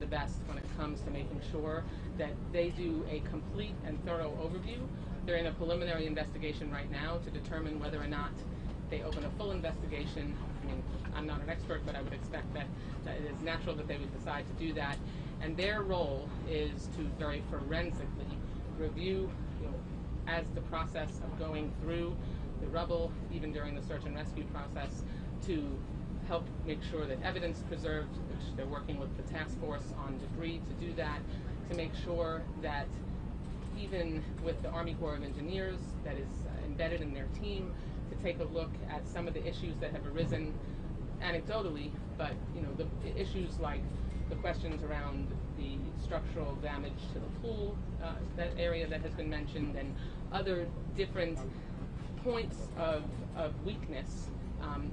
the best when it comes to making sure that they do a complete and thorough overview. They're in a preliminary investigation right now to determine whether or not they open a full investigation. I mean, I'm not an expert, but I would expect that it is natural that they would decide to do that. And their role is to very forensically review, as the process of going through the rubble, even during the search and rescue process, to help make sure that evidence is preserved, which they're working with the task force on debris to do that, to make sure that even with the Army Corps of Engineers that is embedded in their team, to take a look at some of the issues that have arisen anecdotally, but the issues like the questions around the structural damage to the pool, that area that has been mentioned, and other different points of weakness.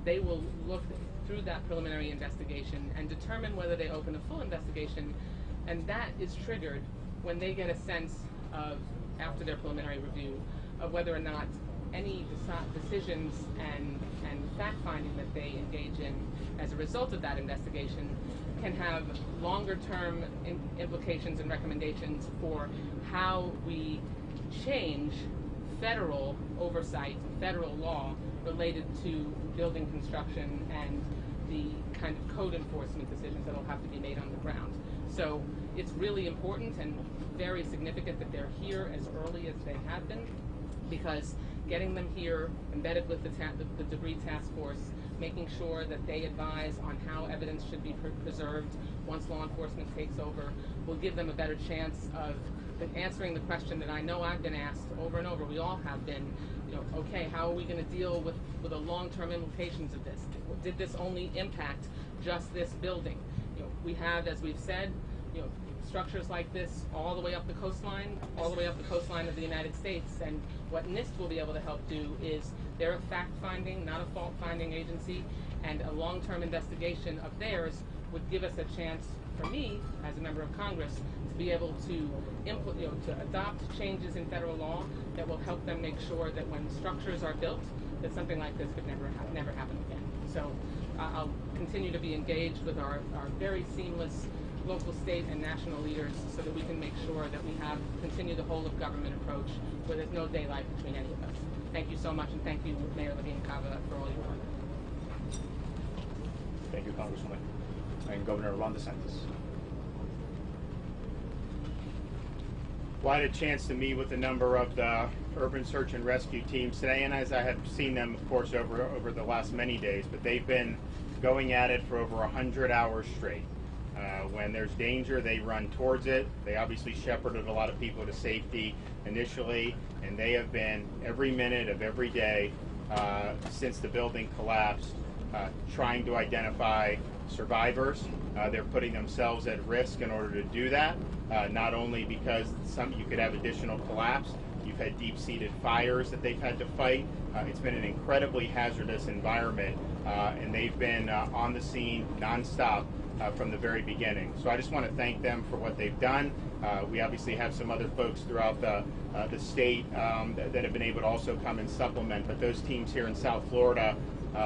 They will look through that preliminary investigation and determine whether they open a full investigation, and that is triggered when they get a sense of, after their preliminary review, of whether or not any decisions and fact-finding that they engage in as a result of that investigation can have longer-term implications and recommendations for how we change federal oversight, federal law related to building construction and the kind of code enforcement decisions that will have to be made on the ground. So it's really important and very significant that they're here as early as they have been, because getting them here, embedded with the debris task force, making sure that they advise on how evidence should be preserved once law enforcement takes over, will give them a better chance of answering the question that I know I've been asked over and over. We all have been, okay, how are we going to deal with the long-term implications of this? Did this only impact just this building? We have, as we've said, structures like this all the way up the coastline, of the United States. And what NIST will be able to help do is, they're a fact-finding, not a fault-finding agency, and a long-term investigation of theirs would give us a chance, for me, as a member of Congress, to be able to to adopt changes in federal law that will help them make sure that when structures are built, that something like this could never happen again. So I'll continue to be engaged with our very seamless local, state, and national leaders so that we can make sure that we continue the whole of government approach where there's no daylight between any of us. Thank you so much, and thank you, Mayor Levine, Cava, for all your work. Thank you, Congresswoman. And Governor Ron DeSantis. Well, I had a chance to meet with a number of the urban search and rescue teams today, and as I have seen them, of course, over the last many days, but they've been going at it for over 100 hours straight. When there's danger, they run towards it. They obviously shepherded a lot of people to safety initially, and they have been every minute of every day since the building collapsed trying to identify survivors. They're putting themselves at risk in order to do that, not only because you could have additional collapse. You've had deep-seated fires that they've had to fight. It's been an incredibly hazardous environment, and they've been on the scene nonstop from the very beginning. So I just want to thank them for what they've done. We obviously have some other folks throughout the state that have been able to also come and supplement, but those teams here in South Florida,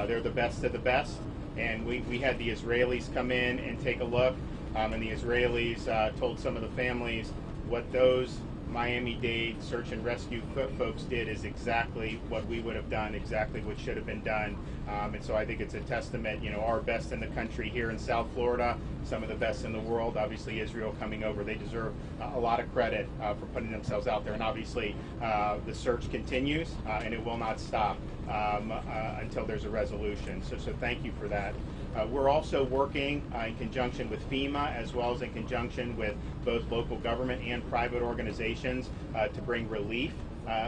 they're the best of the best. And we had the Israelis come in and take a look, and the Israelis told some of the families what those Miami-Dade search and rescue folks did is exactly what we would have done, exactly what should have been done. And so I think it's a testament, our best in the country here in South Florida, some of the best in the world. Obviously, Israel coming over, they deserve a lot of credit for putting themselves out there. And obviously, the search continues, and it will not stop until there's a resolution. So thank you for that. We're also working in conjunction with FEMA, as well as in conjunction with both local government and private organizations to bring relief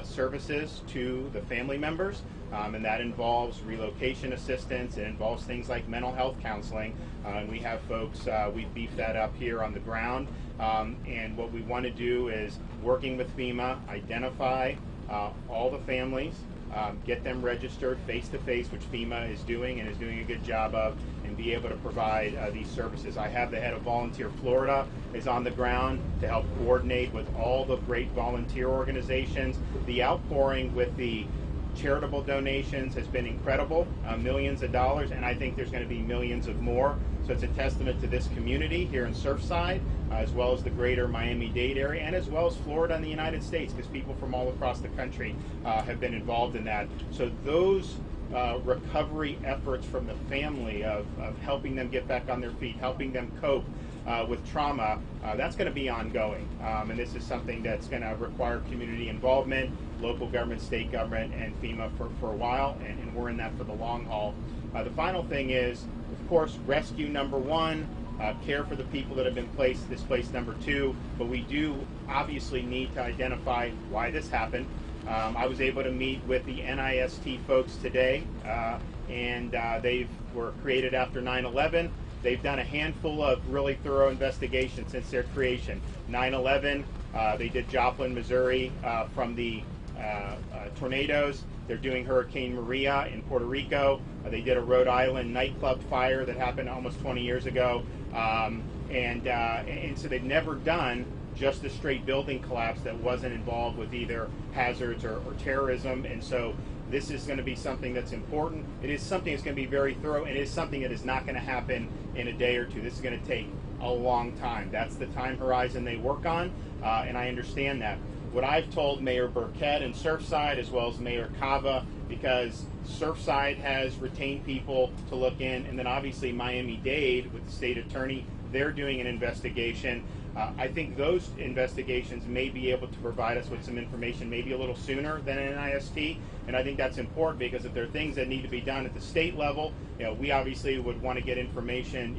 services to the family members, and that involves relocation assistance. It involves things like mental health counseling, and we have folks, we've beefed that up here on the ground, and what we want to do is, working with FEMA, identify all the families, get them registered face-to-face, which FEMA is doing and is doing a good job of, and be able to provide these services. I have the head of Volunteer Florida is on the ground to help coordinate with all the great volunteer organizations. The outpouring with the charitable donations has been incredible, millions of dollars, and I think there's going to be millions of more So it's a testament to this community here in Surfside, as well as the greater Miami-Dade area, and as well as Florida and the United States, because people from all across the country have been involved in that. So those recovery efforts from the family of helping them get back on their feet, helping them cope with trauma, that's going to be ongoing. And this is something that's going to require community involvement, local government, state government, and FEMA for a while, and we're in that for the long haul. The final thing is, of course, rescue number one, care for the people that have been displaced number two, but we do obviously need to identify why this happened. I was able to meet with the NIST folks today, and they were created after 9/11. They've done a handful of really thorough investigations since their creation. 9/11, they did Joplin, Missouri, from the tornadoes. They're doing Hurricane Maria in Puerto Rico. They did a Rhode Island nightclub fire that happened almost 20 years ago. And so they've never done just a straight building collapse that wasn't involved with either hazards or terrorism. And so this is going to be something that's important. It is something that's going to be very thorough, and it is something that is not going to happen in a day or two. This is going to take a long time. That's the time horizon they work on, and I understand that. What I've told Mayor Burkett in Surfside, as well as Mayor Cava, because Surfside has retained people to look in, and then obviously Miami-Dade with the state attorney, they're doing an investigation. I think those investigations may be able to provide us with some information maybe a little sooner than NIST, and I think that's important because if there are things that need to be done at the state level, we obviously would want to get information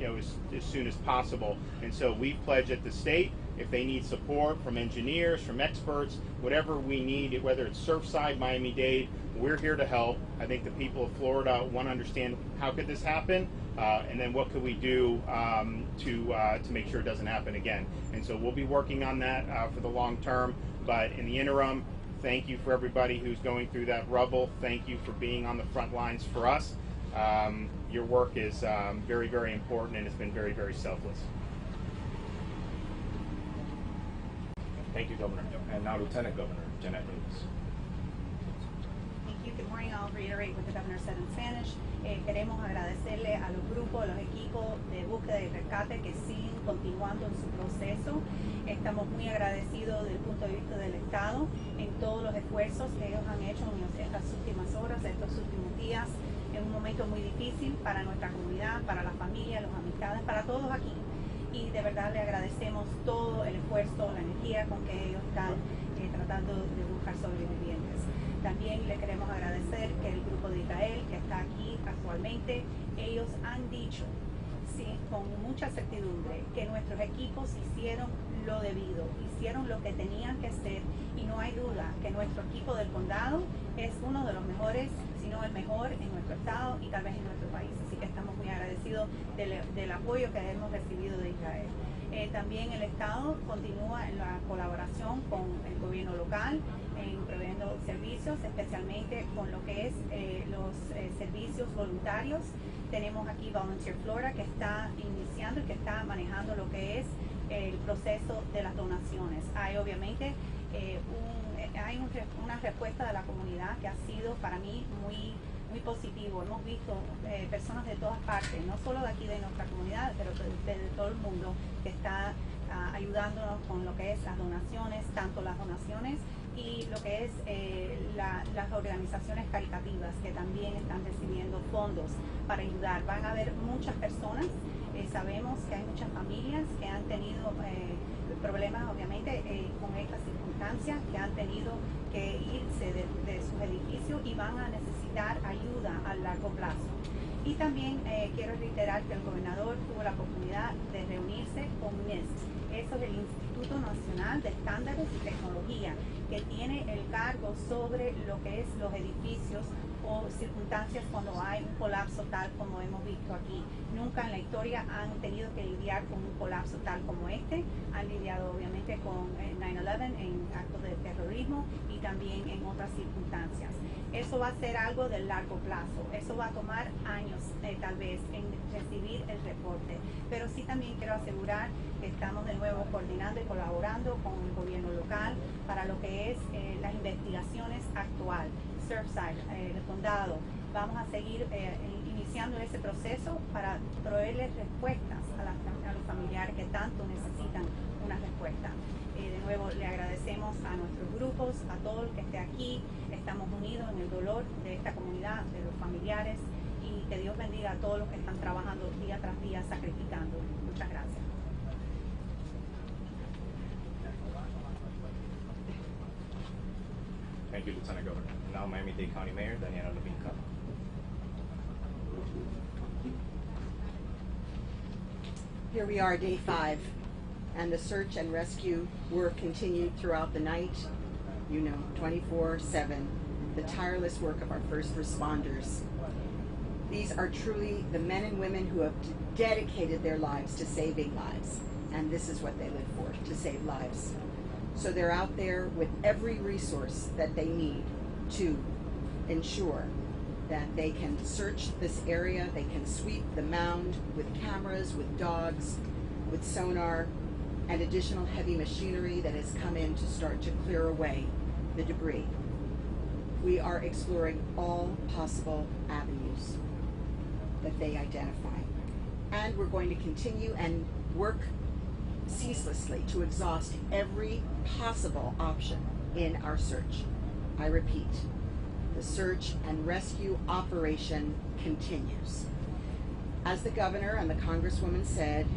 as soon as possible. And so we pledge at the state, if they need support from engineers, from experts, whatever we need, whether it's Surfside, Miami-Dade, we're here to help. I think the people of Florida want to understand how could this happen, and then what could we do to make sure it doesn't happen again. And so we'll be working on that for the long term. But in the interim, thank you for everybody who's going through that rubble. Thank you for being on the front lines for us. Your work is very, very important, and it's been very, very selfless. Thank you, Governor. And now Lieutenant Governor Jeanette. Thank you. Good morning. I'll reiterate what the governor said in Spanish. Queremos agradecerle a los grupos, a los equipos de búsqueda y rescate que siguen continuando en su proceso. Estamos muy agradecidos desde el punto de vista del Estado en todos los esfuerzos que ellos han hecho en estas últimas horas, estos últimos días, en un momento muy difícil para nuestra comunidad, para la familia, las amistades, para todos aquí. Y de verdad le agradecemos todo el esfuerzo, la energía con que ellos están tratando de buscar sobrevivientes. También le queremos agradecer que el grupo de Israel que está aquí actualmente, ellos han dicho, sí, con mucha certidumbre, que nuestros equipos hicieron lo debido, hicieron lo que tenían que hacer, y no hay duda que nuestro equipo del condado es uno de los mejores, si no el mejor en nuestro estado y tal vez en nuestro país. Así que estamos muy agradecidos del apoyo que hemos recibido de Israel. También el Estado continúa en la colaboración con el gobierno local en proveyendo servicios, especialmente con lo que es los servicios voluntarios. Tenemos aquí Volunteer Florida, que está iniciando y que está manejando lo que es el proceso de las donaciones. Hay obviamente una respuesta de la comunidad que ha sido para mí muy positivo. Hemos visto personas de todas partes, no solo de aquí de nuestra comunidad, pero de todo el mundo, que está ayudándonos con lo que es las donaciones, tanto las donaciones y lo que es las organizaciones caritativas que también están recibiendo fondos para ayudar. Van a haber muchas personas, sabemos que hay muchas familias que han tenido problemas obviamente con estas circunstancias, que han tenido que irse de sus edificios y van a necesitar ayuda a largo plazo. Y también quiero reiterar que el gobernador tuvo la oportunidad de reunirse con NIST. Eso es el Instituto Nacional de Estándares y Tecnología, que tiene el cargo sobre lo que es los edificios o circunstancias cuando hay un colapso tal como hemos visto aquí. Nunca en la historia han tenido que lidiar con un colapso tal como este. Han lidiado obviamente con 9/11 en actos de terrorismo y también en otras circunstancias. Eso va a ser algo de largo plazo. Eso va a tomar años tal vez en recibir el reporte. Pero sí también quiero asegurar que estamos de nuevo coordinando y colaborando con el gobierno local para lo que es las investigaciones actuales. Surfside, el condado, vamos a seguir iniciando iniciando ese proceso para proveerles respuestas a los familiares que tanto necesitan una respuesta. De nuevo le agradecemos a nuestros grupos, a todo el que esté aquí. Estamos unidos en el dolor de esta comunidad, de los familiares, y que Dios bendiga a todos los que están trabajando día tras día, sacrificando. Muchas gracias. Thank you, Lieutenant Governor. Now Miami-Dade County Mayor Daniella Levine. Here we are, day 5, and the search and rescue work continued throughout the night. 24/7, the tireless work of our first responders. These are truly the men and women who have dedicated their lives to saving lives, and this is what they live for, to save lives. So they're out there with every resource that they need to ensure that they can search this area, they can sweep the mound with cameras, with dogs, with sonar, and additional heavy machinery that has come in to start to clear away the debris. We are exploring all possible avenues that they identify. And we're going to continue and work ceaselessly to exhaust every possible option in our search. I repeat, the search and rescue operation continues. As the governor and the congresswoman said,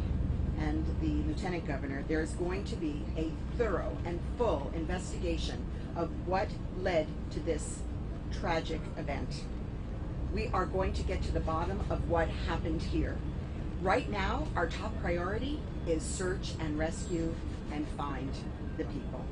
and the lieutenant governor, there is going to be a thorough and full investigation of what led to this tragic event. We are going to get to the bottom of what happened here. Right now, our top priority is search and rescue and find the people.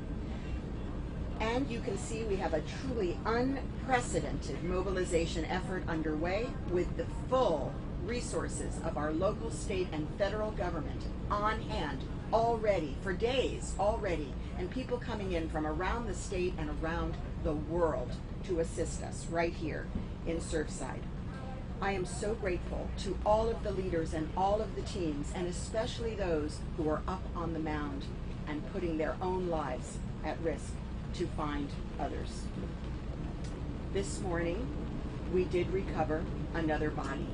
And you can see we have a truly unprecedented mobilization effort underway with the full resources of our local, state, and federal government on hand already, for days already, and people coming in from around the state and around the world to assist us right here in Surfside. I am so grateful to all of the leaders and all of the teams, and especially those who are up on the mound and putting their own lives at risk to find others. This morning, we did recover another body.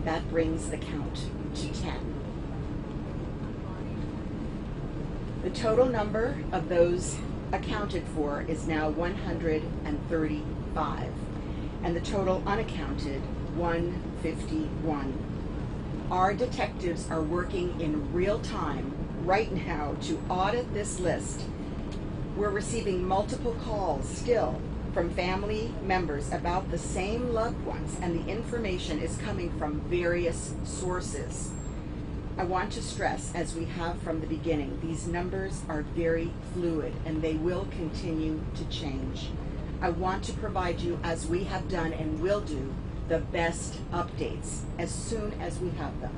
That brings the count to 10. The total number of those accounted for is now 135, and the total unaccounted 151. Our detectives are working in real time right now to audit this list. We're receiving multiple calls still from family members about the same loved ones, and the information is coming from various sources. I want to stress, as we have from the beginning, these numbers are very fluid and they will continue to change. I want to provide you, as we have done and will do, the best updates as soon as we have them.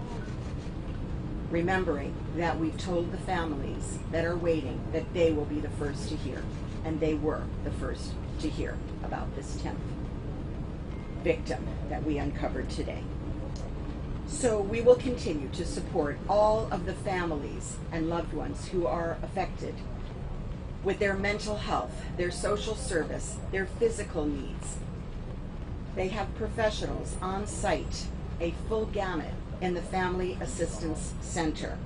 Remembering that we've told the families that are waiting that they will be the first to hear, and they were the first to hear about this 10th victim that we uncovered today. So we will continue to support all of the families and loved ones who are affected with their mental health, their social service, their physical needs. They have professionals on site, a full gamut in the Family Assistance Center.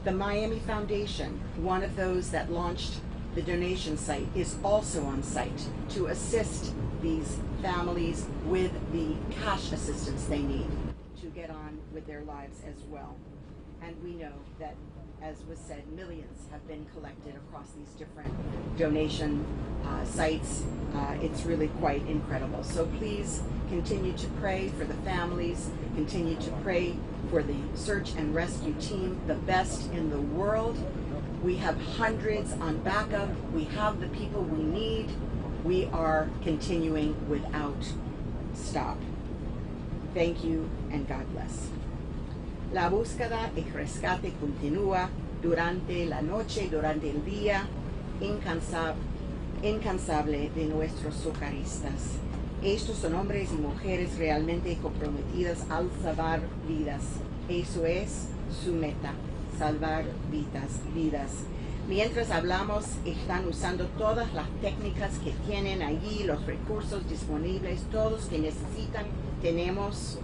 The Miami Foundation, one of those that launched the donation site, is also on site to assist these families with the cash assistance they need to get on with their lives as well. And we know that, as was said, millions have been collected across these different donation sites. It's really quite incredible. So please continue to pray for the families, continue to pray for the search and rescue team, the best in the world. We have hundreds on backup. We have the people we need. We are continuing without stop. Thank you and God bless. La búsqueda y rescate continúa durante la noche y durante el día, incansable de nuestros socorristas. Estos son hombres y mujeres realmente comprometidas al salvar vidas. Eso es su meta, salvar vidas. Mientras hablamos, están usando todas las técnicas que tienen allí, los recursos disponibles, todos que necesitan tenemos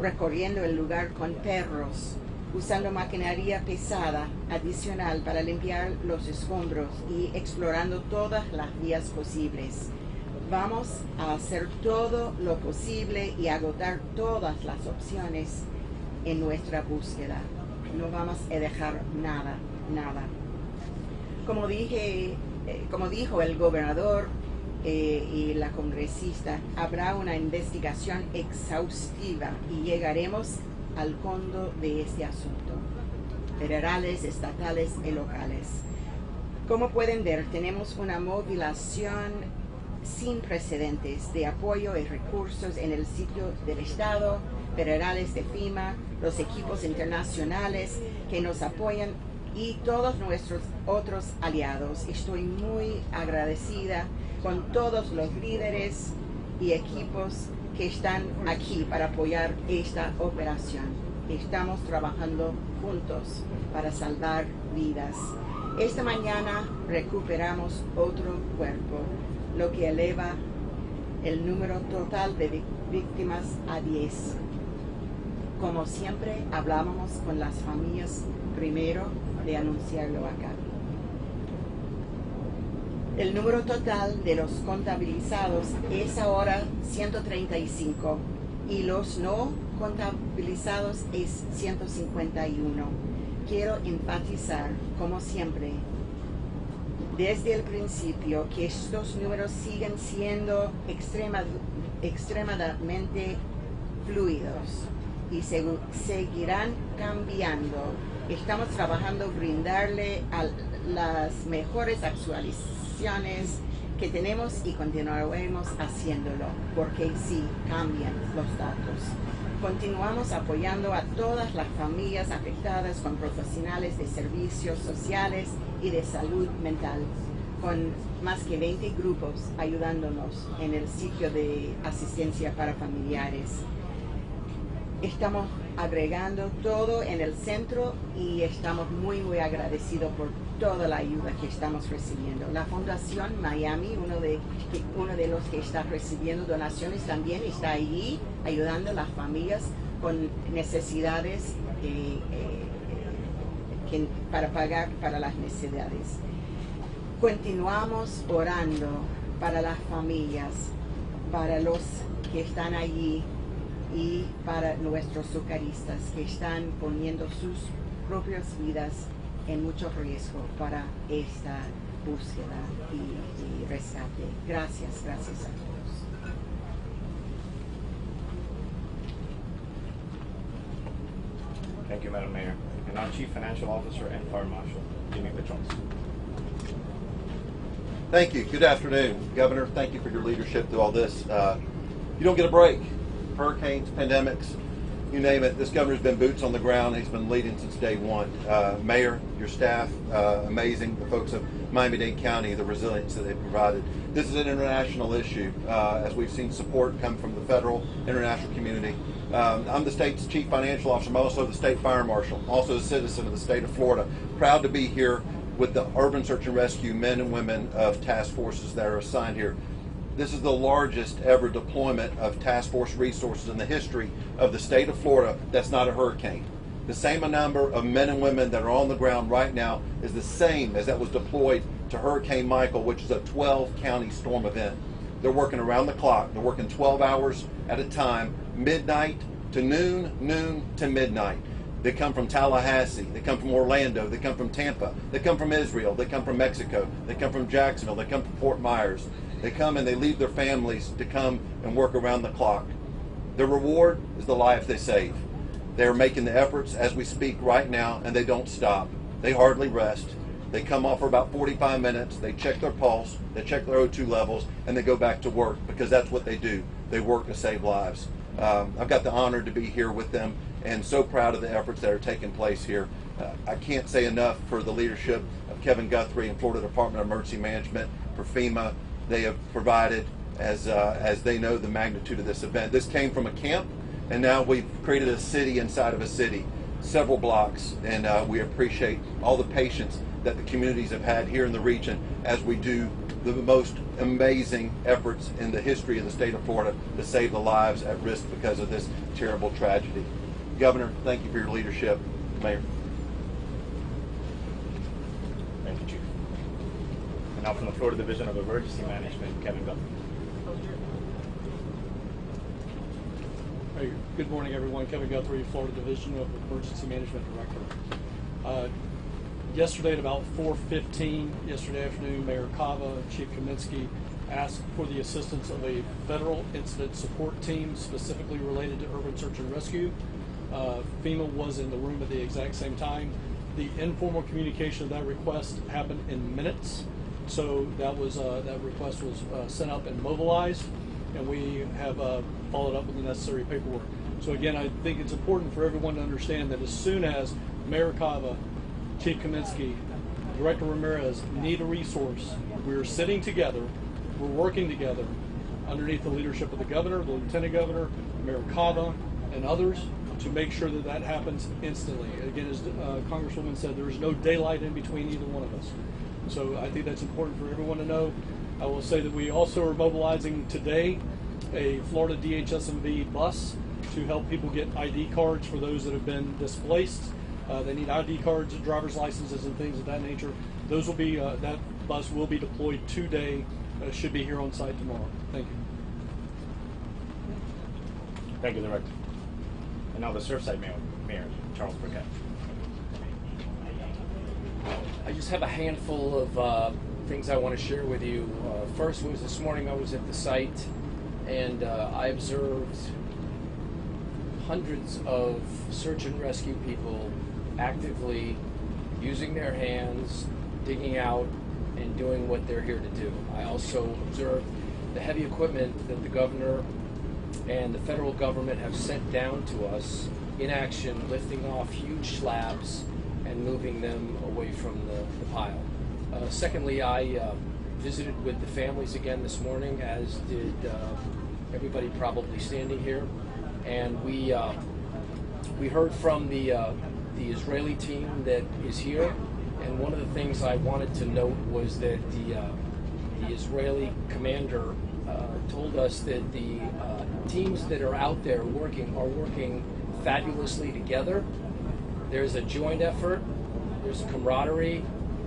recorriendo el lugar con perros, usando maquinaria pesada adicional para limpiar los escombros y explorando todas las vías posibles. Vamos a hacer todo lo posible y agotar todas las opciones en nuestra búsqueda. No vamos a dejar nada. Como dijo el gobernador y la congresista, habrá una investigación exhaustiva y llegaremos al fondo de este asunto, federales, estatales y locales. Como pueden ver, tenemos una movilización sin precedentes de apoyo y recursos en el sitio del Estado, federales de FEMA, los equipos internacionales que nos apoyan y todos nuestros otros aliados. Estoy muy agradecida con todos los líderes y equipos que están aquí para apoyar esta operación. Estamos trabajando juntos para salvar vidas. Esta mañana recuperamos otro cuerpo, lo que eleva el número total de víctimas a 10. Como siempre, hablábamos con las familias primero de anunciarlo acá. El número total de los contabilizados es ahora 135 y los no contabilizados es 151. Quiero enfatizar, como siempre, desde el principio, que estos números siguen siendo extremadamente fluidos y seguirán cambiando. Estamos trabajando brindarle a las mejores actualizaciones que tenemos y continuaremos haciéndolo, porque sí cambian los datos. Continuamos apoyando a todas las familias afectadas con profesionales de servicios sociales y de salud mental, con más que 20 grupos ayudándonos en el sitio de asistencia para familiares. Estamos agregando todo en el centro y estamos muy agradecidos por toda la ayuda que estamos recibiendo. La Fundación Miami, uno de los que está recibiendo donaciones, también está allí ayudando a las familias con necesidades para pagar para las necesidades. Continuamos orando para las familias, para los que están allí y para nuestros socorristas que están poniendo sus propias vidas en mucho riesgo para esta búsqueda y rescate. Gracias a todos. Thank you, Madam Mayor. And now Chief Financial Officer and Fire Marshal, Jimmy Petrons. Thank you. Good afternoon, Governor. Thank you for your leadership through all this. You don't get a break. Hurricanes, pandemics, you name it. This governor's been boots on the ground. He's been leading since day one. Mayor, your staff, amazing. The folks of Miami-Dade County, the resilience that they've provided. This is an international issue, as we've seen support come from the federal, international community. I'm the state's chief financial officer. I'm also the state fire marshal, also a citizen of the state of Florida. Proud to be here with the urban search and rescue men and women of task forces that are assigned here. This is the largest ever deployment of task force resources in the history of the state of Florida that's not a hurricane. The same number of men and women that are on the ground right now is the same as that was deployed to Hurricane Michael, which is a 12-county storm event. They're working around the clock. They're working 12 hours at a time, midnight to noon, noon to midnight. They come from Tallahassee, they come from Orlando, they come from Tampa, they come from Israel, they come from Mexico, they come from Jacksonville, they come from Fort Myers. They come and they leave their families to come and work around the clock. Their reward is the life they save. They're making the efforts as we speak right now, and they don't stop. They hardly rest. They come off for about 45 minutes, they check their pulse, they check their O2 levels, and they go back to work, because that's what they do. They work to save lives. I've got the honor to be here with them, and so proud of the efforts that are taking place here. I can't say enough for the leadership of Kevin Guthrie and Florida Department of Emergency Management, for FEMA. They have provided as they know the magnitude of this event. This came from a camp, and now we've created a city inside of a city, several blocks, and we appreciate all the patience that the communities have had here in the region as we do the most amazing efforts in the history of the state of Florida to save the lives at risk because of this terrible tragedy. Governor, thank you for your leadership. Mayor. Thank you, Chief. And now from the Florida Division of Emergency Management, Kevin Guthrie. Hey, good morning, everyone. Kevin Guthrie, Florida Division of Emergency Management Director. Yesterday at about 4:15 yesterday afternoon, Mayor Cava and Chief Kaminsky asked for the assistance of a federal incident support team specifically related to urban search and rescue. FEMA was in the room at the exact same time. The informal communication of that request happened in minutes, so that request was sent up and mobilized, and we have followed up with the necessary paperwork. So again, I think it's important for everyone to understand that as soon as Mayor Cava, Chief Kaminsky, Director Ramirez need a resource, we're sitting together, we're working together underneath the leadership of the governor, the lieutenant governor, Mayor Cava, and others to make sure that that happens instantly. Again, as Congresswoman said, there is no daylight in between either one of us. So I think that's important for everyone to know. I will say that we also are mobilizing today a Florida DHSMV bus to help people get ID cards for those that have been displaced. They need ID cards, driver's licenses, and things of that nature. Those will be that bus will be deployed today. Should be here on site tomorrow. Thank you. Thank you, Director. And now the Surfside Mayor, Charles Burkett. I just have a handful of things I want to share with you. First was this morning I was at the site and I observed hundreds of search and rescue people actively using their hands, digging out, and doing what they're here to do. I also observed the heavy equipment that the governor and the federal government have sent down to us in action, lifting off huge slabs and moving them away from the pile. Secondly, I visited with the families again this morning, as did everybody probably standing here, and we heard from the Israeli team that is here, and one of the things I wanted to note was that the Israeli commander told us that the teams that are out there working are working fabulously together. There's a joint effort, there's a camaraderie,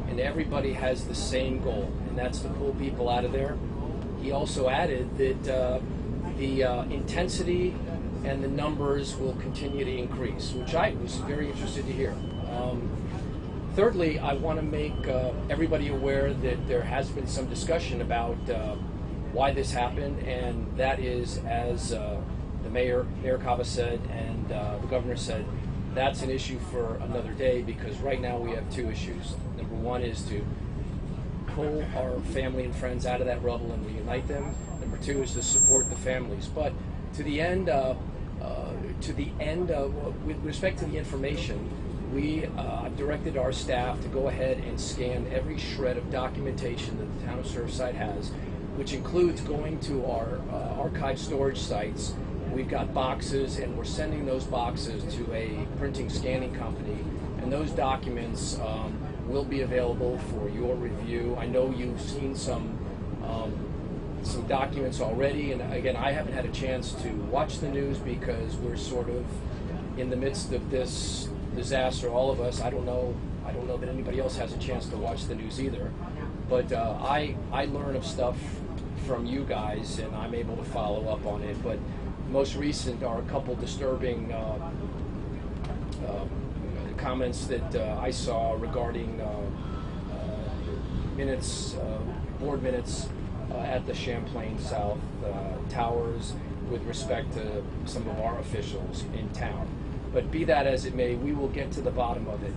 and everybody has the same goal, and that's to pull people out of there. He also added that the intensity and the numbers will continue to increase, which I was very interested to hear. Thirdly, I want to make everybody aware that there has been some discussion about why this happened, and that is, as the Mayor Cava said, and the Governor said, that's an issue for another day, because right now we have two issues. Number one is to pull our family and friends out of that rubble and reunite them. Number two is to support the families. But to the end, with respect to the information, we directed our staff to go ahead and scan every shred of documentation that the town of Surfside has, which includes going to our archive storage sites. We've got boxes, and we're sending those boxes to a printing scanning company, and those documents will be available for your review. I know you've seen some documents already, and again, I haven't had a chance to watch the news because we're sort of in the midst of this disaster, all of us. I don't know that anybody else has a chance to watch the news either, but I learn of stuff from you guys, and I'm able to follow up on it. But most recent are a couple disturbing comments that I saw regarding board minutes at the Champlain South Towers with respect to some of our officials in town. But be that as it may, we will get to the bottom of it.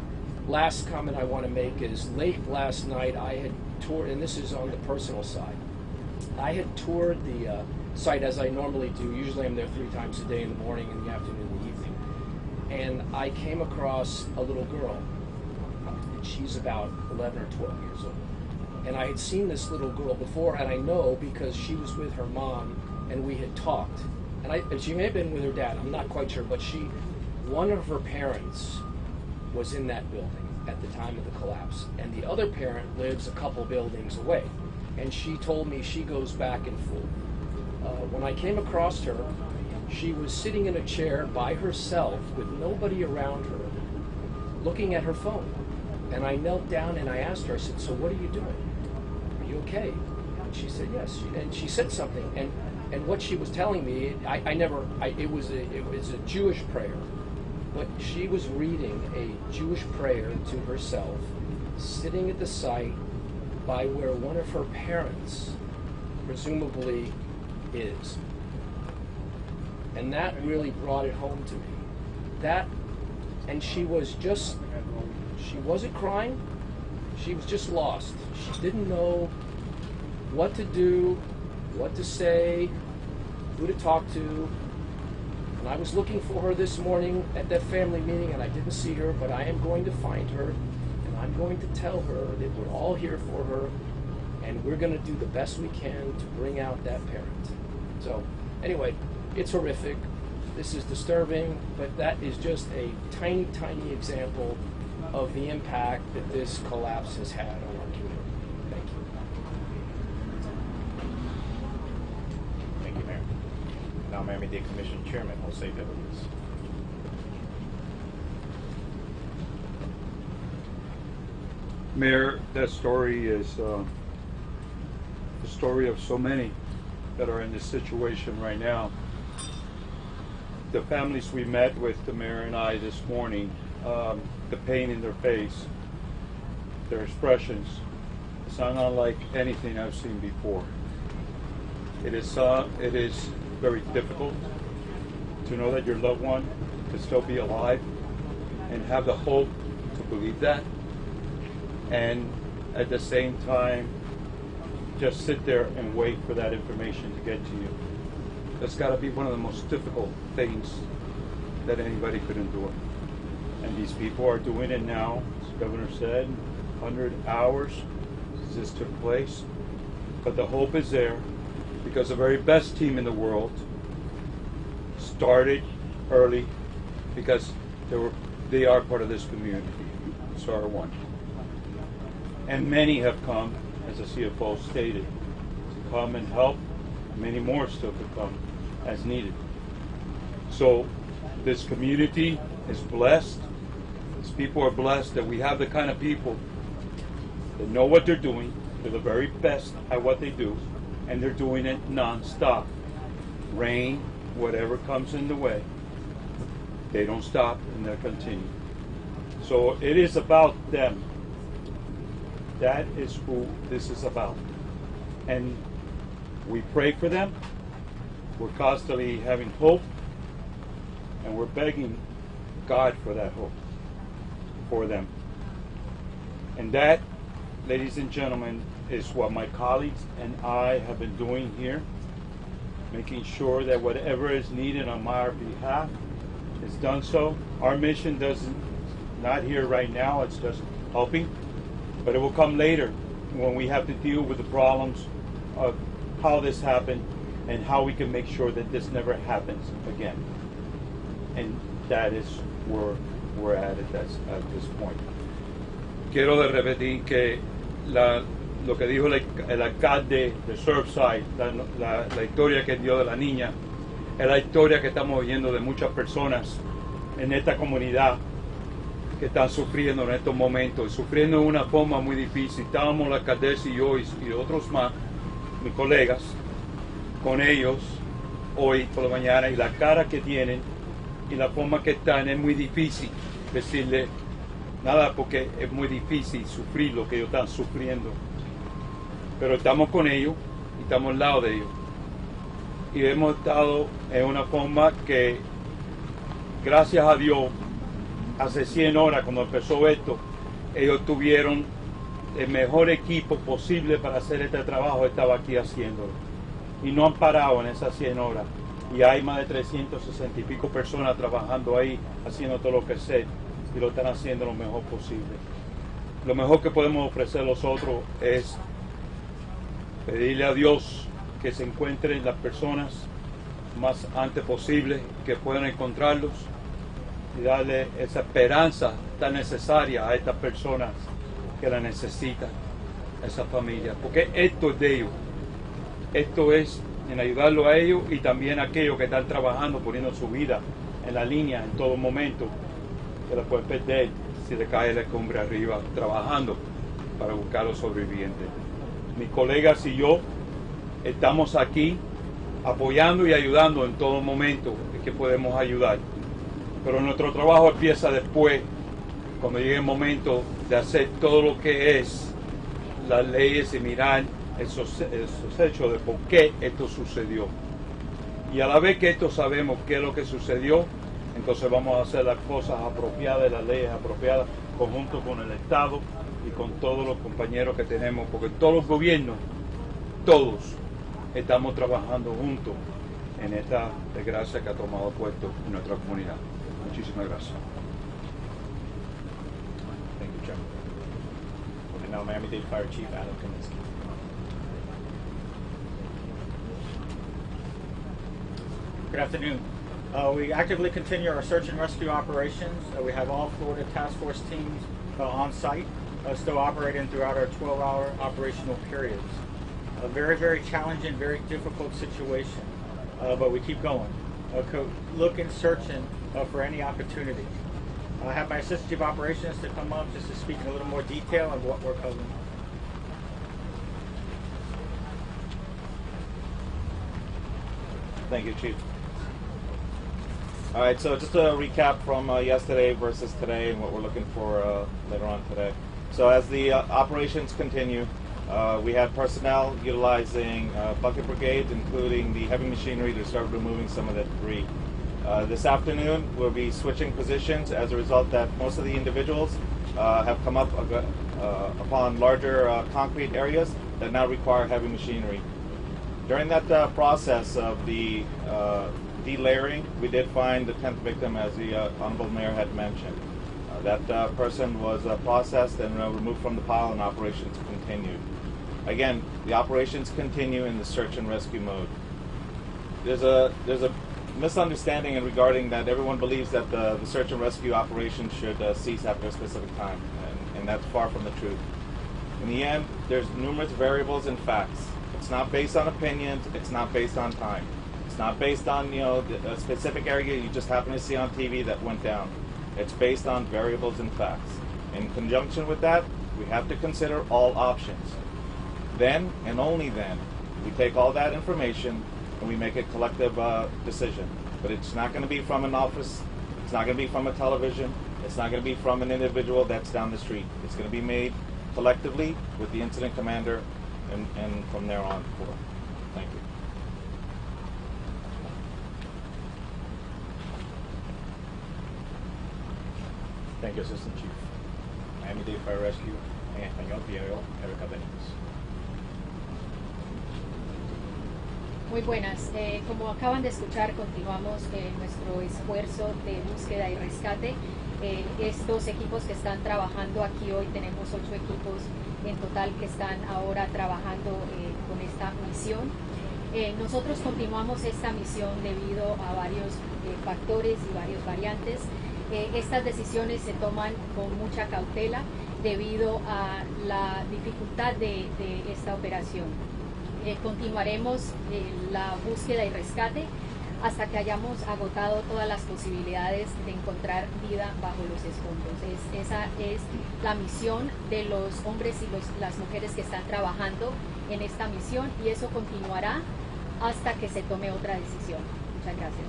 Last comment I want to make is, late last night I had toured, and this is on the personal side, I had toured the site as I normally do. Usually I'm there 3 times a day, in the morning, in the afternoon, in the evening. And I came across a little girl. She's about 11 or 12 years old. And I had seen this little girl before, and I know because she was with her mom, and we had talked. And she may have been with her dad, I'm not quite sure, but one of her parents was in that building at the time of the collapse, and the other parent lives a couple buildings away. and she told me she goes back and forth. When I came across her, she was sitting in a chair by herself with nobody around her, looking at her phone. And I knelt down and I asked her, I said, so what are you doing? Are you okay? And she said, yes. And she said something. And what she was telling me, it was a Jewish prayer. But she was reading a Jewish prayer to herself, sitting at the site by where one of her parents presumably is. And that really brought it home to me. And she wasn't crying, she was just lost. She didn't know what to do, what to say, who to talk to. And I was looking for her this morning at that family meeting and I didn't see her, but I am going to find her and I'm going to tell her that we're all here for her and we're going to do the best we can to bring out that parent. So anyway, it's horrific. This is disturbing, but that is just a tiny, tiny example of the impact that this collapse has had on our community. Thank you. Thank you, Mayor. Now Miami-Dade Commission Chairman Jose Benavides. Mayor, that story is the story of so many that are in this situation right now. The families we met with, the mayor and I this morning, the pain in their face, their expressions, it's not unlike anything I've seen before. It is very difficult to know that your loved one could still be alive and have the hope to believe that, and at the same time just sit there and wait for that information to get to you. That's got to be one of the most difficult things that anybody could endure. And these people are doing it now, as the governor said, 100 hours since this took place. But the hope is there because the very best team in the world started early because they are part of this community. So are one. And many have come, as the CFO stated, to come and help. Many more still could come as needed. So this community is blessed. These people are blessed that we have the kind of people that know what they're doing. They're the very best at what they do, and they're doing it non-stop. Rain, whatever comes in the way, they don't stop and they continue. So it is about them. That is who this is about. And we pray for them. We're constantly having hope, and we're begging God for that hope for them. And that, ladies and gentlemen, is what my colleagues and I have been doing here, making sure that whatever is needed on my behalf is done so. Our mission not here right now, it's just helping, but it will come later when we have to deal with the problems of how this happened and how we can make sure that this never happens again. And that is where we're at this point. Quiero de repetir que lo que dijo el alcalde de Surfside, la historia que dio de la niña, es la historia que estamos oyendo de muchas personas en esta comunidad que están sufriendo en estos momentos, y sufriendo de una forma muy difícil. Estábamos la alcaldesa y yo y otros más, mis colegas, con ellos hoy por la mañana, y la cara que tienen y la forma que están, es muy difícil decirle nada porque es muy difícil sufrir lo que ellos están sufriendo. Pero estamos con ellos y estamos al lado de ellos. Y hemos estado en una forma que, gracias a Dios, hace 100 horas cuando empezó esto, ellos tuvieron el mejor equipo posible para hacer este trabajo, estaba aquí haciéndolo. Y no han parado en esas 100 horas. Y hay más de 360 y pico personas trabajando ahí, haciendo todo lo que sé, y lo están haciendo lo mejor posible. Lo mejor que podemos ofrecer nosotros es pedirle a Dios que se encuentren las personas más antes posible, que puedan encontrarlos, y darle esa esperanza tan necesaria a estas personas que la necesitan. a esa familia, porque esto es de ellos. Esto es en ayudarlo a ellos y también a aquellos que están trabajando, poniendo su vida en la línea en todo momento, que la pueden perder si le cae la escombra arriba, trabajando para buscar a los sobrevivientes. Mis colegas y yo estamos aquí apoyando y ayudando en todo momento en que podemos ayudar. Pero nuestro trabajo empieza después, cuando llegue el momento de hacer todo lo que es las leyes y mirar esos hechos de por qué esto sucedió. Y a la vez que esto sabemos qué es lo que sucedió, entonces vamos a hacer las cosas apropiadas, las leyes apropiadas, conjunto con el Estado y con todos los compañeros que tenemos, porque todos los gobiernos, todos estamos trabajando juntos en esta desgracia que ha tomado puesto en nuestra comunidad. Muchísimas gracias. Thank you, Chair. And now Miami-Dade Fire Chief Adam Kaminsky. Good afternoon. We actively continue our search and rescue operations. We have all Florida task force teams on site, still operating throughout our 12-hour operational periods. A very, very challenging, very difficult situation, but we keep going. Looking, searching for any opportunity. I have my Assistant Chief of Operations to come up just to speak in a little more detail on what we're covering. Thank you, Chief. All right, so just a recap from yesterday versus today and what we're looking for later on today. So as the operations continue, we had personnel utilizing bucket brigades, including the heavy machinery, to start removing some of the debris. This afternoon, we'll be switching positions as a result that most of the individuals have come up upon larger concrete areas that now require heavy machinery. During that process of the delayering, we did find the 10th victim, as the Honorable Mayor had mentioned. That person was processed and removed from the pile, and operations continued. Again, the operations continue in the search and rescue mode. There's a misunderstanding in regarding that everyone believes that the search and rescue operation should cease after a specific time, and that's far from the truth. In the end, there's numerous variables and facts. It's not based on opinions. It's not based on time. It's not based on a specific area you just happen to see on TV that went down. It's based on variables and facts. In conjunction with that, we have to consider all options. Then, and only then, we take all that information and we make a collective decision. But it's not going to be from an office. It's not going to be from a television. It's not going to be from an individual that's down the street. It's going to be made collectively with the incident commander and from there on forth. Thank you. Thank you, Assistant Chief. Miami-Dade Fire Rescue, en español, PIO, Erica Benítez. Muy buenas. Como acaban de escuchar, continuamos nuestro esfuerzo de búsqueda y rescate. Estos equipos que están trabajando aquí hoy, tenemos 8 equipos en total que están ahora trabajando con esta misión. Nosotros continuamos esta misión debido a varios factores y varios variantes. Estas decisiones se toman con mucha cautela debido a la dificultad de esta operación. Continuaremos la búsqueda y rescate hasta que hayamos agotado todas las posibilidades de encontrar vida bajo los escombros. Esa es la misión de los hombres y las mujeres que están trabajando en esta misión, y eso continuará hasta que se tome otra decisión. Muchas gracias.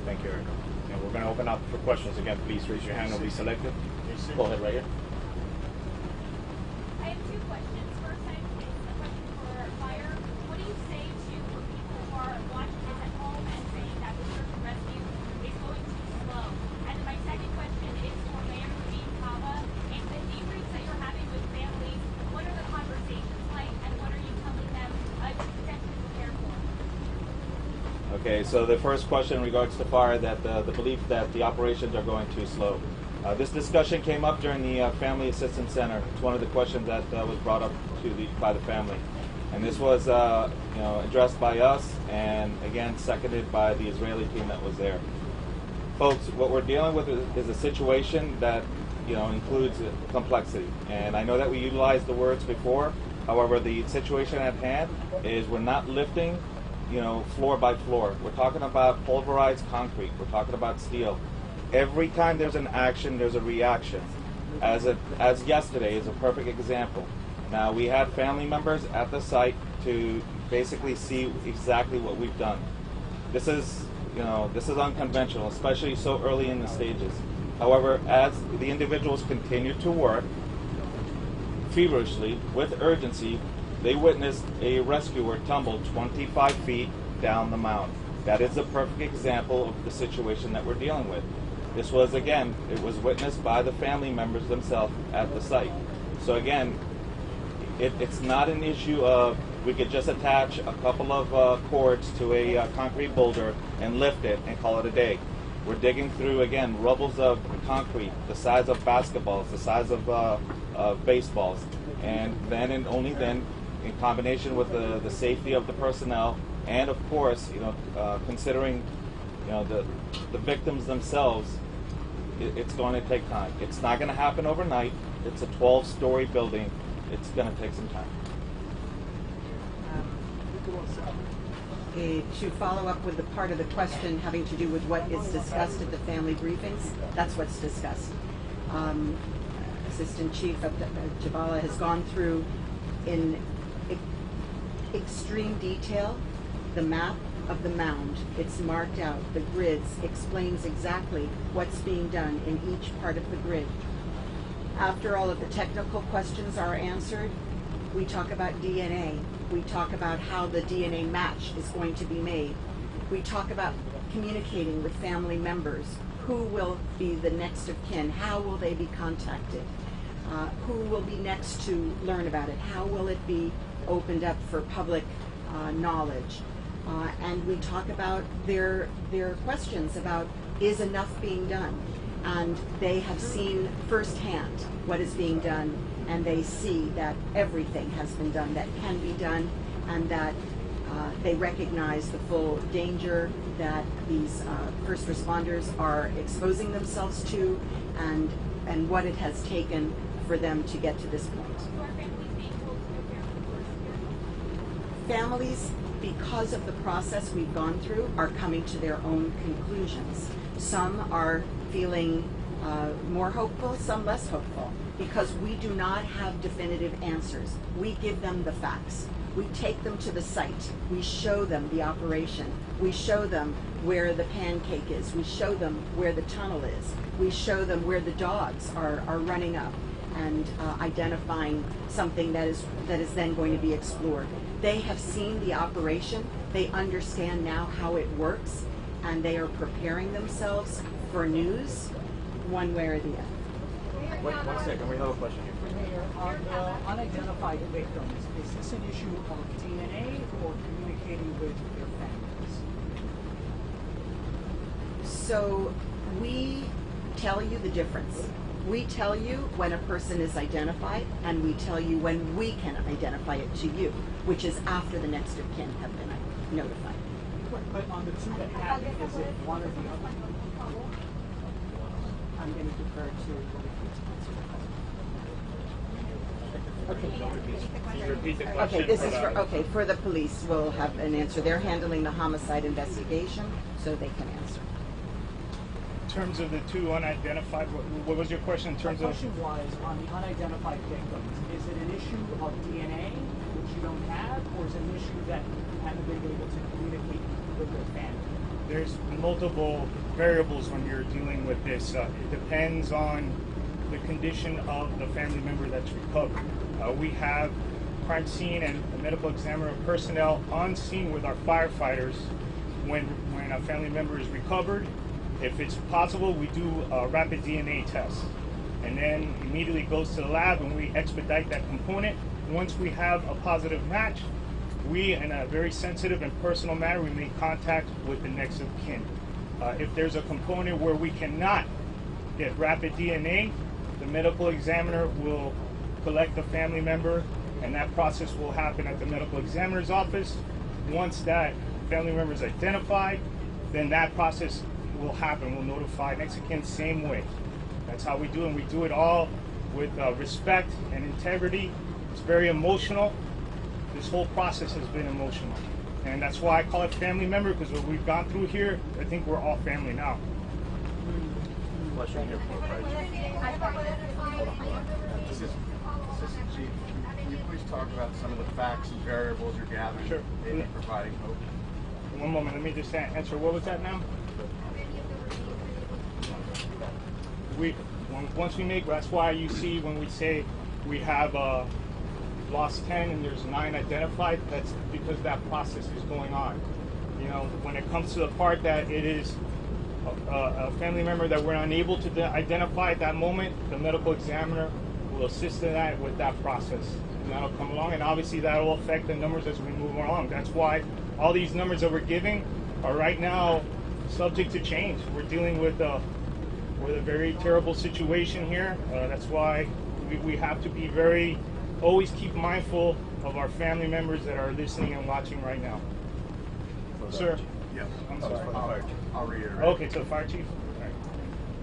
Thank you, Erica. And we're going to open up for questions again. Please raise your hand and be selected. Go ahead, right here. I have 2 questions. First, I have a question for Fire. What do you say to people who are watching this at home and saying that the search and rescue is going too slow? And then my second question is for Mayor Cava. In the debriefs that you're having with families, what are the conversations like, and what are you telling them to potentially prepare for? Okay, so the first question in regards to fire, that the belief that the operations are going too slow. This discussion came up during the Family Assistance Center. It's one of the questions that was brought up by the family. And this was addressed by us and, again, seconded by the Israeli team that was there. Folks, what we're dealing with is a situation that includes complexity. And I know that we utilized the words before. However, the situation at hand is we're not lifting, floor by floor. We're talking about pulverized concrete. We're talking about steel. Every time there's an action, there's a reaction. As yesterday is a perfect example. Now, we had family members at the site to basically see exactly what we've done. This is unconventional, especially so early in the stages. However, as the individuals continue to work feverishly, with urgency, they witnessed a rescuer tumble 25 feet down the mound. That is a perfect example of the situation that we're dealing with. This was, again, it was witnessed by the family members themselves at the site. So again, it's not an issue of we could just attach a couple of cords to a concrete boulder and lift it and call it a day. We're digging through, again, rubbles of concrete, the size of basketballs, the size of baseballs. And then and only then, in combination with the safety of the personnel, and of course, considering, the victims themselves, it's going to take time. It's not going to happen overnight. It's a 12-story building. It's going to take some time. To follow up with the part of the question having to do with what is discussed at the family briefings, that's what's discussed. Assistant Chief Jabala has gone through in extreme detail the map of the mound. It's marked out. The grids explains exactly what's being done in each part of the grid. After all of the technical questions are answered, we talk about DNA. We talk about how the DNA match is going to be made. We talk about communicating with family members. Who will be the next of kin? How will they be contacted? Who will be next to learn about it? How will it be opened up for public knowledge? And we talk about their questions about, is enough being done? And they have seen firsthand what is being done, and they see that everything has been done that can be done, and that they recognize the full danger that these first responders are exposing themselves to, and what it has taken for them to get to this point. Families, because of the process we've gone through, are coming to their own conclusions. Some are feeling more hopeful, some less hopeful, because we do not have definitive answers. We give them the facts. We take them to the site. We show them the operation. We show them where the pancake is. We show them where the tunnel is. We show them where the dogs are running up and identifying something that is then going to be explored. They have seen the operation. They understand now how it works, and they are preparing themselves for news one way or the other. Wait 1 second, we have a question here. Mayor, on the unidentified victims, is this an issue of DNA or communicating with their families? So we tell you the difference. We tell you when a person is identified, and we tell you when we can identify it to you, which is after the next of kin have been notified. But on the two that happened, is it one or the other? I'm going to defer to Okay, this is for the police. We'll have an answer. They're handling the homicide investigation, so they can answer. In terms of the two unidentified, what was your question in terms of? My question was, on the unidentified victims, is it an issue of DNA, which you don't have, or is it an issue that you haven't been able to communicate with their family? There's multiple variables when you're dealing with this. It depends on the condition of the family member that's recovered. We have crime scene and medical examiner personnel on scene with our firefighters when a family member is recovered. If it's possible, we do a rapid DNA test, and then immediately goes to the lab and we expedite that component. Once we have a positive match, we, in a very sensitive and personal manner, we make contact with the next of kin. If there's a component where we cannot get rapid DNA, the medical examiner will collect the family member, and that process will happen at the medical examiner's office. Once that family member is identified, then that process will happen. We'll notify next of kin same way. That's how we do it, and we do it all with respect and integrity. It's very emotional. This whole process has been emotional. And that's why I call it family member, because what we've gone through here, I think we're all family now. Question here for Assistant Chief, can you please talk about some of the facts and variables you're gathering, Sure. maybe providing hope? One moment, let me just answer. What was that, ma'am? Once we make, that's why you see when we say we have lost 10 and there's 9 identified, that's because that process is going on. You know, when it comes to the part that it is a family member that we're unable to identify at that moment, the medical examiner will assist in that with that process. And that'll come along, and obviously that'll affect the numbers as we move along. That's why all these numbers that we're giving are right now subject to change. We're dealing with a very terrible situation here. That's why we have to be always keep mindful of our family members that are listening and watching right now. Sir? Yes. I'm sorry. I'll reiterate. Okay, so fire chief.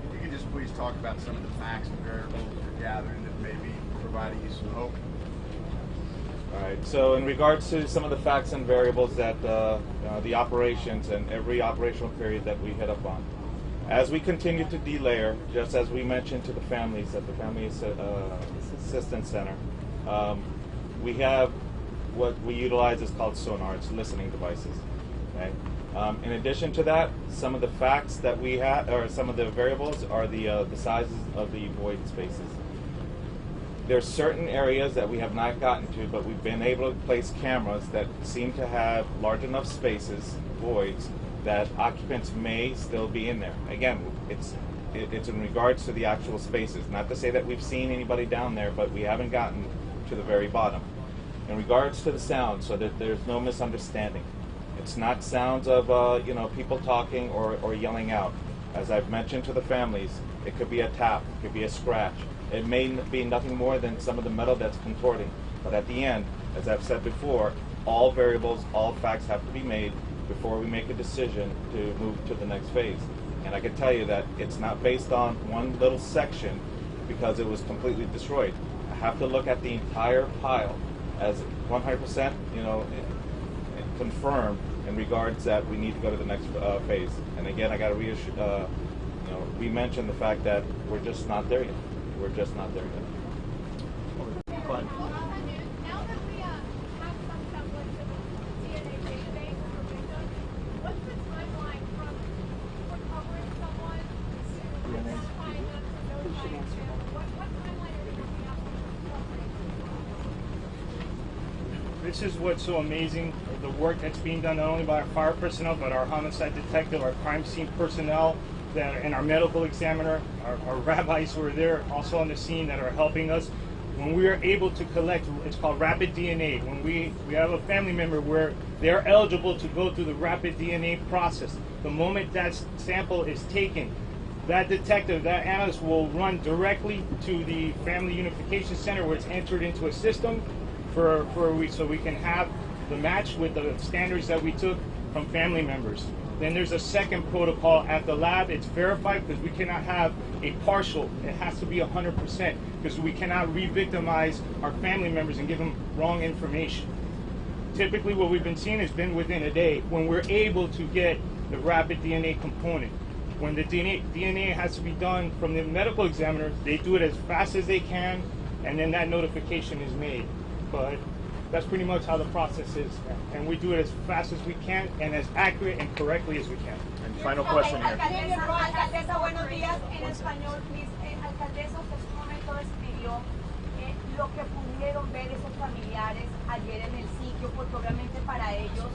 If you could just please talk about some of the facts and variables you're gathering that may be providing you some hope. All right. So in regards to some of the facts and variables that the operations and every operational period that we hit up on, as we continue to delayer, just as we mentioned to the families at the Family Assistance Center, we have what we utilize is called sonar. It's listening devices. Okay. In addition to that, some of the facts that we have, or some of the variables, are the sizes of the void spaces. There's certain areas that we have not gotten to, but we've been able to place cameras that seem to have large enough spaces, voids, that occupants may still be in there. Again, it's in regards to the actual spaces. Not to say that we've seen anybody down there, but we haven't gotten to the very bottom. In regards to the sound, so that there's no misunderstanding. It's not sounds of people talking or yelling out. As I've mentioned to the families, it could be a tap, it could be a scratch. It may be nothing more than some of the metal that's contorting. But at the end, as I've said before, all variables, all facts have to be made before we make a decision to move to the next phase. And I can tell you that it's not based on one little section because it was completely destroyed. I have to look at the entire pile as 100%, confirmed in regards that we need to go to the next phase. And again, I got to reassure, re-mention the fact that we're just not there yet. We're just not there yet. Go ahead. Now that we have some semblance of a DNA database for victims, what's the timeline from recovering someone to identifying them, to notifying them? What timeline are we looking at for recovery? This is what's so amazing, the work that's being done not only by our fire personnel, but our homicide detective, our crime scene personnel, and our medical examiner, our rabbis who are there also on the scene that are helping us. When we are able to collect, it's called rapid DNA. When we have a family member where they're eligible to go through the rapid DNA process, the moment that sample is taken, that detective, that analyst will run directly to the Family Unification Center where it's entered into a system so we can have the match with the standards that we took from family members. Then there's a second protocol at the lab. It's verified because we cannot have a partial. It has to be 100% because we cannot re-victimize our family members and give them wrong information. Typically what we've been seeing has been within a day when we're able to get the rapid DNA component. When the DNA has to be done from the medical examiner, they do it as fast as they can, and then that notification is made. But that's pretty much how the process is, and we do it as fast as we can and as accurate and correctly as we can. And final question here. Alcaldesa, buenos días. En español, please. Alcaldesa, usted en un momento describió lo que pudieron ver esos familiares ayer en el sitio, porque obviamente para ellos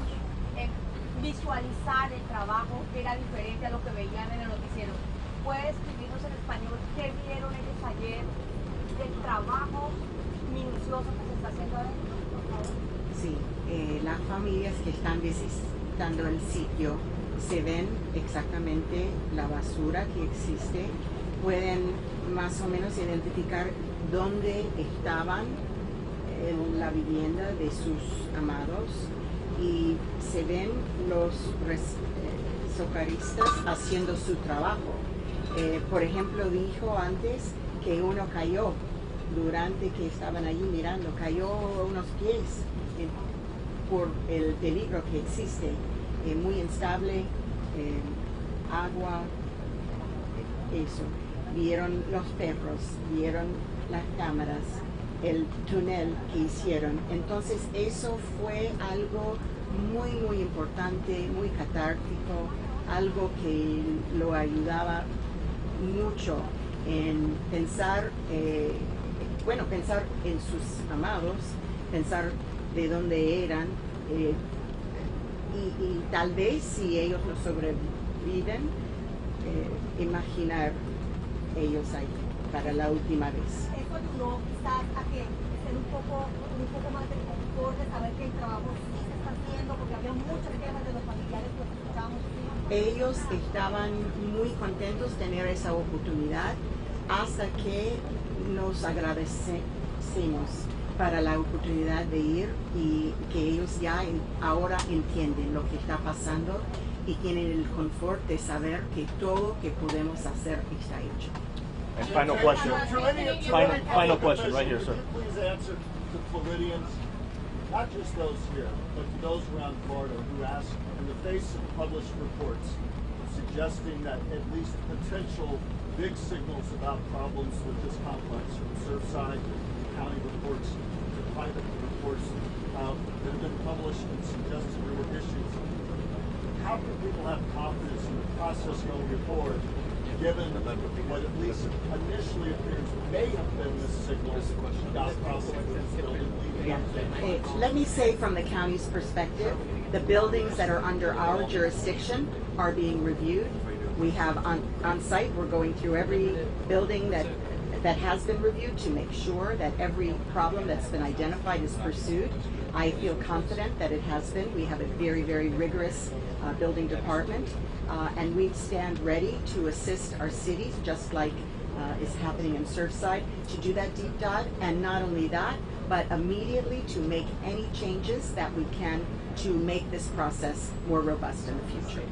visualizar el trabajo era diferente a lo que veían en el noticiero. ¿Puede escribirnos en español qué vieron ellos ayer del trabajo minucioso que se está haciendo adentro? Sí, las familias que están visitando el sitio se ven exactamente la basura que existe, pueden más o menos identificar dónde estaban en la vivienda de sus amados y se ven los socorristas haciendo su trabajo. Por ejemplo, dijo antes que uno cayó durante que estaban allí mirando, cayó unos pies por el peligro que existe, muy instable, agua, eso. Vieron los perros, vieron las cámaras, el túnel que hicieron. Entonces eso fue algo muy importante, muy catártico, algo que lo ayudaba mucho en pensar, pensar en sus amados, pensar de dónde eran, y tal vez si ellos no sobreviven, imaginar ellos ahí para la última vez. Eso ayudó quizás a que estén un poco más de confort, de saber que el trabajo sí se está haciendo, porque había muchas quejas de los familiares que escuchábamos. Ellos estaban muy contentos de tener esa oportunidad hasta que nos agradecemos para la oportunidad de ir y que ellos ya ahora entienden lo que está pasando y tienen el confort de saber que todo que podemos hacer está hecho. And final question. Final question right here, sir. Please answer to Floridians, not just those here, but to those around Florida who ask, in the face of published reports suggesting that at least potential big signals about problems with this complex, from Surfside to county reports to private reports that have been published and suggested there were issues. How can people have confidence in the process going forward, given what at least initially appears may have been this signal about problems with this building leading up to? Let me say from the county's perspective, the buildings that are under our jurisdiction are being reviewed. We have on site, we're going through every building that has been reviewed to make sure that every problem that's been identified is pursued. I feel confident that it has been. We have a very rigorous building department, and we stand ready to assist our cities, just like is happening in Surfside, to do that deep dive, and not only that, but immediately to make any changes that we can to make this process more robust in the future.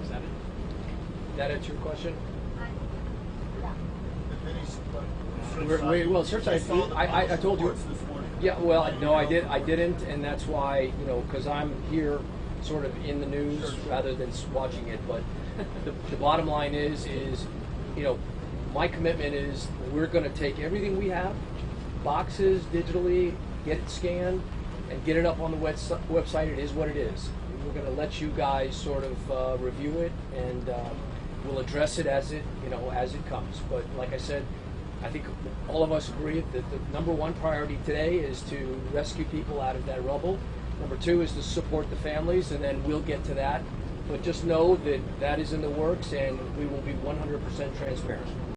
Is that it? Did that answer your question? Well, Surfside, I told you. Yeah, well, no, I didn't, and that's why, because I'm here sort of in the news rather than watching it. But the bottom line is, my commitment is we're going to take everything we have, boxes digitally, get it scanned, and get it up on the website. It is what it is. We're going to let you guys sort of review it, and we'll address it as it comes. But like I said, I think all of us agree that the number one priority today is to rescue people out of that rubble. Number two is to support the families, and then we'll get to that. But just know that that is in the works, and we will be 100% transparent.